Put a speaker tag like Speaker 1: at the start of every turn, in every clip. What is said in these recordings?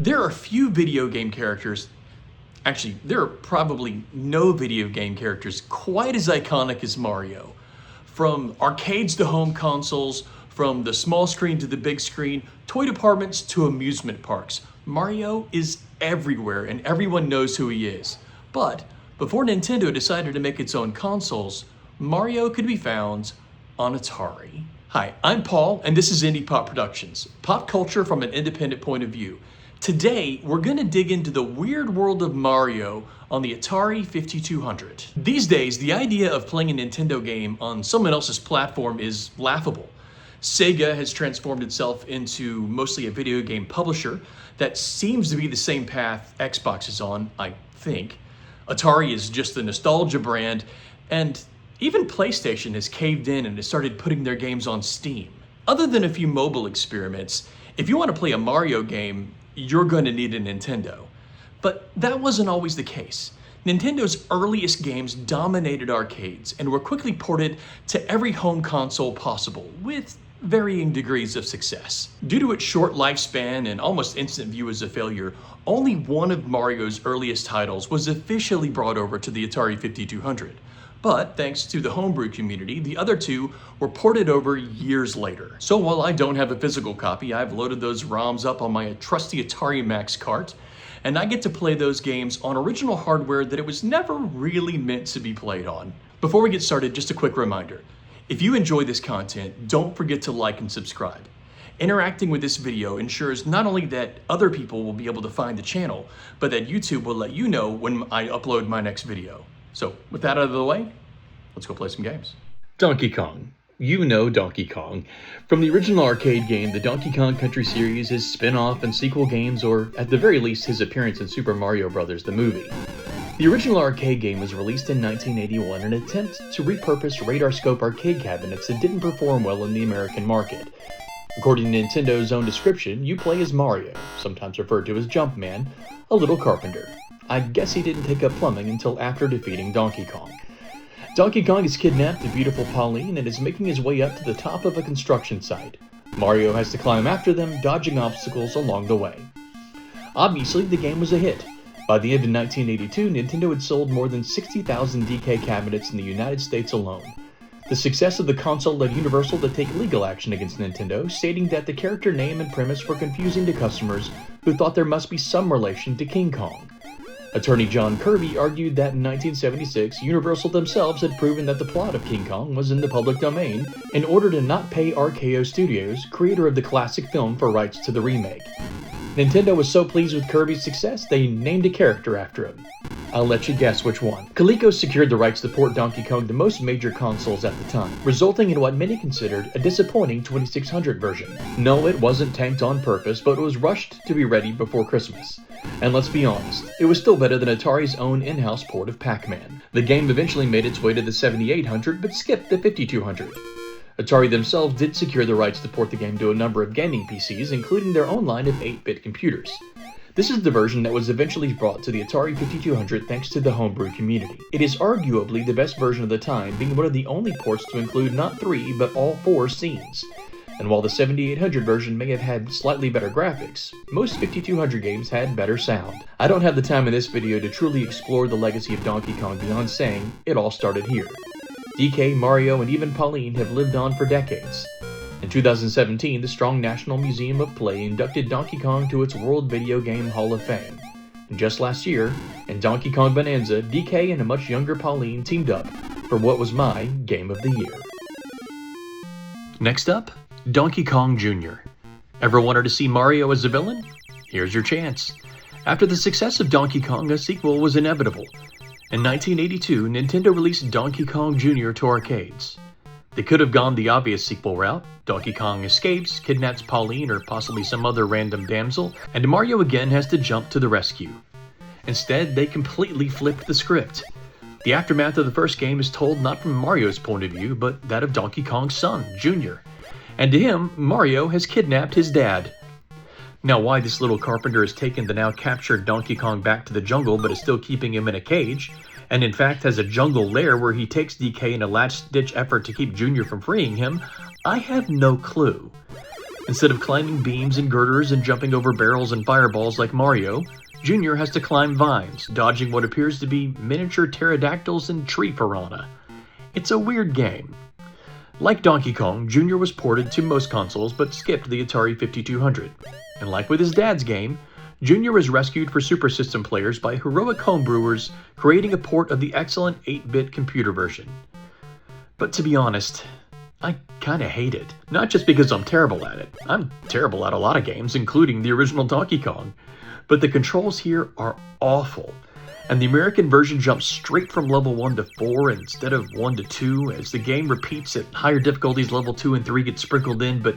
Speaker 1: There are few video game characters, actually, there are probably no video game characters quite as iconic as Mario. From arcades to home consoles, from the small screen to the big screen, toy departments to amusement parks, Mario is everywhere and everyone knows who he is. But before Nintendo decided to make its own consoles, Mario could be found on Atari. Hi, I'm Paul, and this is Indie Pop Productions, pop culture from an independent point of view. Today, we're going to dig into the weird world of Mario on the Atari 5200. These days, the idea of playing a Nintendo game on someone else's platform is laughable. Sega has transformed itself into mostly a video game publisher that seems to be the same path Xbox is on, I think. Atari is just the nostalgia brand, and even PlayStation has caved in and has started putting their games on Steam. Other than a few mobile experiments, if you want to play a Mario game, you're going to need a Nintendo. But that wasn't always the case. Nintendo's earliest games dominated arcades and were quickly ported to every home console possible, with varying degrees of success. Due to its short lifespan and almost instant view as a failure, only one of Mario's earliest titles was officially brought over to the Atari 5200. But thanks to the homebrew community, the other two were ported over years later. So while I don't have a physical copy, I've loaded those ROMs up on my trusty Atari Max cart, and I get to play those games on original hardware that it was never really meant to be played on. Before we get started, just a quick reminder. If you enjoy this content, don't forget to like and subscribe. Interacting with this video ensures not only that other people will be able to find the channel, but that YouTube will let you know when I upload my next video. So with that out of the way, let's go play some games. Donkey Kong. You know Donkey Kong. From the original arcade game, the Donkey Kong Country series, his spin-off and sequel games, or at the very least his appearance in Super Mario Bros. The movie. The original arcade game was released in 1981 in an attempt to repurpose RadarScope arcade cabinets that didn't perform well in the American market. According to Nintendo's own description, you play as Mario, sometimes referred to as Jumpman, a little carpenter. I guess he didn't take up plumbing until after defeating Donkey Kong. Donkey Kong has kidnapped the beautiful Pauline and is making his way up to the top of a construction site. Mario has to climb after them, dodging obstacles along the way. Obviously, the game was a hit. By the end of 1982, Nintendo had sold more than 60,000 DK cabinets in the United States alone. The success of the console led Universal to take legal action against Nintendo, stating that the character name and premise were confusing to customers who thought there must be some relation to King Kong. Attorney John Kirby argued that in 1976, Universal themselves had proven that the plot of King Kong was in the public domain in order to not pay RKO Studios, creator of the classic film, for rights to the remake. Nintendo was so pleased with Kirby's success, they named a character after him. I'll let you guess which one. Coleco secured the rights to port Donkey Kong to most major consoles at the time, resulting in what many considered a disappointing 2600 version. No, it wasn't tanked on purpose, but it was rushed to be ready before Christmas. And let's be honest, it was still better than Atari's own in-house port of Pac-Man. The game eventually made its way to the 7800, but skipped the 5200. Atari themselves did secure the rights to port the game to a number of gaming PCs, including their own line of 8-bit computers. This is the version that was eventually brought to the Atari 5200 thanks to the homebrew community. It is arguably the best version of the time, being one of the only ports to include not 3, but all 4 scenes. And while the 7800 version may have had slightly better graphics, most 5200 games had better sound. I don't have the time in this video to truly explore the legacy of Donkey Kong beyond saying it all started here. DK, Mario, and even Pauline have lived on for decades. In 2017, the Strong National Museum of Play inducted Donkey Kong to its World Video Game Hall of Fame. And just last year, in Donkey Kong Bonanza, DK and a much younger Pauline teamed up for what was my Game of the Year. Next up, Donkey Kong Jr. Ever wanted to see Mario as a villain? Here's your chance. After the success of Donkey Kong, a sequel was inevitable. In 1982, Nintendo released Donkey Kong Jr. to arcades. They could have gone the obvious sequel route. Donkey Kong escapes, kidnaps Pauline or possibly some other random damsel, and Mario again has to jump to the rescue. Instead, they completely flipped the script. The aftermath of the first game is told not from Mario's point of view, but that of Donkey Kong's son, Jr. And to him, Mario has kidnapped his dad. Now, why this little carpenter has taken the now captured Donkey Kong back to the jungle but is still keeping him in a cage, and in fact has a jungle lair where he takes DK in a last-ditch effort to keep Junior from freeing him, I have no clue. Instead of climbing beams and girders and jumping over barrels and fireballs like Mario, Junior has to climb vines, dodging what appears to be miniature pterodactyls and tree piranha. It's a weird game. Like Donkey Kong, Junior was ported to most consoles but skipped the Atari 5200. And like with his dad's game, Junior was rescued for Super System players by heroic homebrewers creating a port of the excellent 8-bit computer version. But to be honest, I kinda hate it. Not just because I'm terrible at it. I'm terrible at a lot of games, including the original Donkey Kong. But the controls here are awful. And the American version jumps straight from level 1 to 4 instead of 1 to 2, as the game repeats at higher difficulties. Level 2 and 3 get sprinkled in, but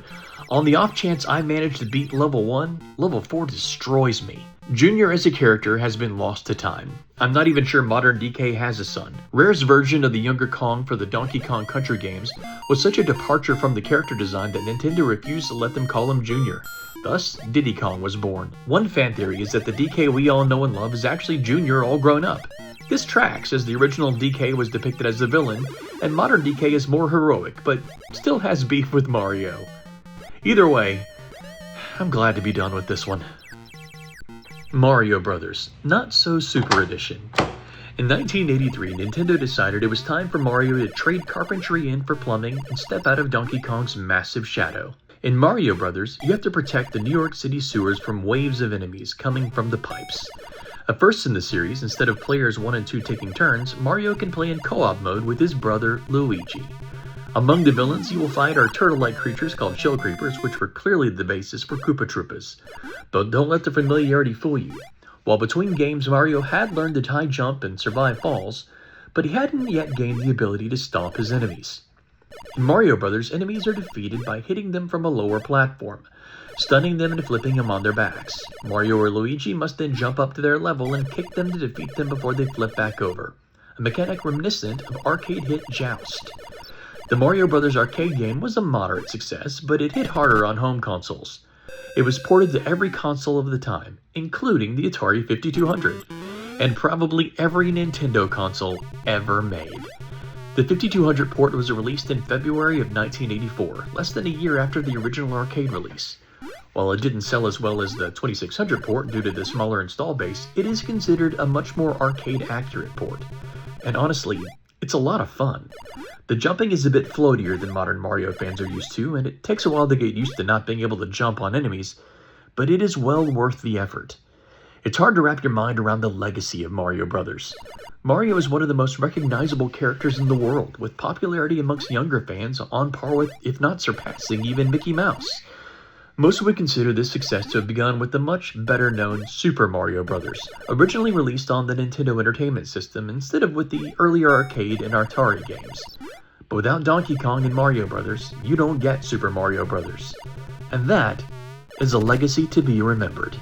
Speaker 1: on the off chance I manage to beat level 1, level 4 destroys me. Junior as a character has been lost to time. I'm not even sure modern DK has a son. Rare's version of the younger Kong for the Donkey Kong Country games was such a departure from the character design that Nintendo refused to let them call him Junior. Thus, Diddy Kong was born. One fan theory is that the DK we all know and love is actually Junior all grown up. This tracks, as the original DK was depicted as the villain, and modern DK is more heroic, but still has beef with Mario. Either way, I'm glad to be done with this one. Mario Brothers, Not So Super Edition. In 1983, Nintendo decided it was time for Mario to trade carpentry in for plumbing and step out of Donkey Kong's massive shadow. In Mario Brothers, you have to protect the New York City sewers from waves of enemies coming from the pipes. A first in the series, instead of players 1 and 2 taking turns, Mario can play in co-op mode with his brother Luigi. Among the villains you will find are turtle-like creatures called shell creepers, which were clearly the basis for Koopa Troopas. But don't let the familiarity fool you. While between games Mario had learned to high jump and survive falls, but he hadn't yet gained the ability to stomp his enemies. In Mario Brothers, enemies are defeated by hitting them from a lower platform, stunning them and flipping them on their backs. Mario or Luigi must then jump up to their level and kick them to defeat them before they flip back over, a mechanic reminiscent of arcade hit Joust. The Mario Brothers arcade game was a moderate success, but it hit harder on home consoles. It was ported to every console of the time, including the Atari 5200, and probably every Nintendo console ever made. The 5200 port was released in February of 1984, less than a year after the original arcade release. While it didn't sell as well as the 2600 port due to the smaller install base, it is considered a much more arcade-accurate port. And honestly, it's a lot of fun. The jumping is a bit floatier than modern Mario fans are used to, and it takes a while to get used to not being able to jump on enemies, but it is well worth the effort. It's hard to wrap your mind around the legacy of Mario Brothers. Mario is one of the most recognizable characters in the world, with popularity amongst younger fans on par with, if not surpassing, even Mickey Mouse. Most would consider this success to have begun with the much better-known Super Mario Bros., originally released on the Nintendo Entertainment System instead of with the earlier arcade and Atari games. But without Donkey Kong and Mario Bros., you don't get Super Mario Bros. And that is a legacy to be remembered.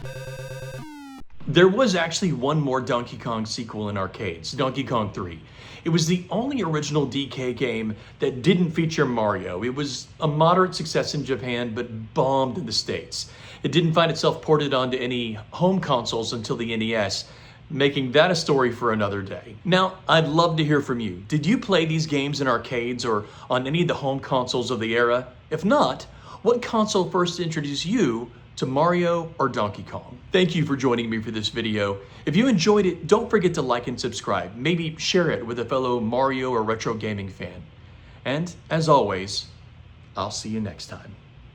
Speaker 1: There was actually one more Donkey Kong sequel in arcades, Donkey Kong 3. It was the only original DK game that didn't feature Mario. It was a moderate success in Japan, but bombed in the States. It didn't find itself ported onto any home consoles until the NES, making that a story for another day. Now, I'd love to hear from you. Did you play these games in arcades or on any of the home consoles of the era? If not, what console first introduced you to Mario or Donkey Kong? Thank you for joining me for this video. If you enjoyed it, don't forget to like and subscribe. Maybe share it with a fellow Mario or retro gaming fan. And as always, I'll see you next time.